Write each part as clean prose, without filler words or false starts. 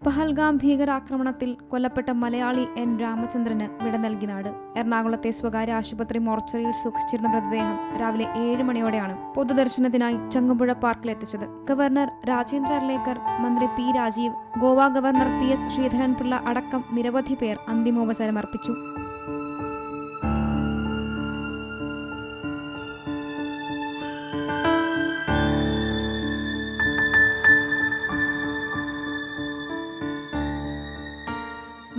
പഹൽഗാം ഭീകരാക്രമണത്തിൽ കൊല്ലപ്പെട്ട മലയാളി എൻ രാമചന്ദ്രന് വിട നൽകി നാട്. എറണാകുളത്തെ സ്വകാര്യ ആശുപത്രി മോർച്ചറിയിൽ സൂക്ഷിച്ചിരുന്ന മൃതദേഹം രാവിലെ 7 മണിയോടെയാണ് പൊതുദർശനത്തിനായി ചങ്ങമ്പുഴ പാർക്കിലെത്തിച്ചത്. ഗവർണർ രാജേന്ദ്ര അർലേക്കർ, മന്ത്രി P Rajeev, Goa governor PS Sreedharan Pillai അടക്കം നിരവധി പേർ അന്തിമോപചാരം അർപ്പിച്ചു.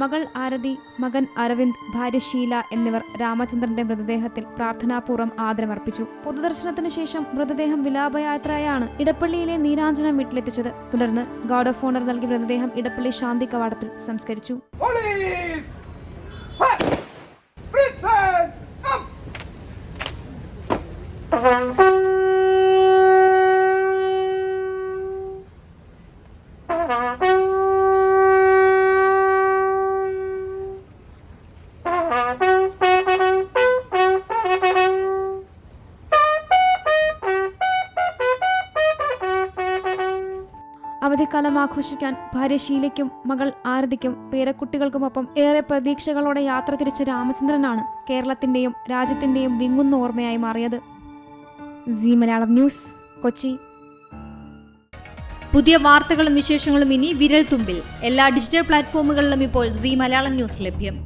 മകൾ ആരതി, മകൻ അരവിന്ദ്, ഭാര്യ ഷീല എന്നിവർ രാമചന്ദ്രന്റെ മൃതദേഹത്തിൽ പ്രാർത്ഥനാപൂർവ്വം ആദരമർപ്പിച്ചു. പൊതുദർശനത്തിന് ശേഷം മൃതദേഹം വിലാപയാത്രയായാണ് ഇടപ്പള്ളിയിലെ നീരാഞ്ജനം വീട്ടിലെത്തിച്ചത്. തുടർന്ന് ഗാർഡ് ഓഫ് ഓണർ നൽകി മൃതദേഹം ഇടപ്പള്ളി ശാന്തി കവാടത്തിൽ സംസ്കരിച്ചു. അവധിക്കാലം ആഘോഷിക്കാൻ ഭാര്യ ഷീലയ്ക്കും മകൾ ആരതിക്കും പേരക്കുട്ടികൾക്കുമൊപ്പം ഏറെ പ്രതീക്ഷകളോടെ യാത്ര തിരിച്ച രാമചന്ദ്രനാണ് കേരളത്തിന്റെയും രാജ്യത്തിന്റെയും വിങ്ങുന്ന ഓർമ്മയായി മാറിയത്. Zee Malayalam news, Kochi. പുതിയ വാർത്തകളും വിശേഷങ്ങളും ഇനി വിരൽ തുമ്പിൽ. എല്ലാ ഡിജിറ്റൽ പ്ലാറ്റ്ഫോമുകളിലും ഇപ്പോൾ സീ മലയാളം ന്യൂസ് ലഭ്യം.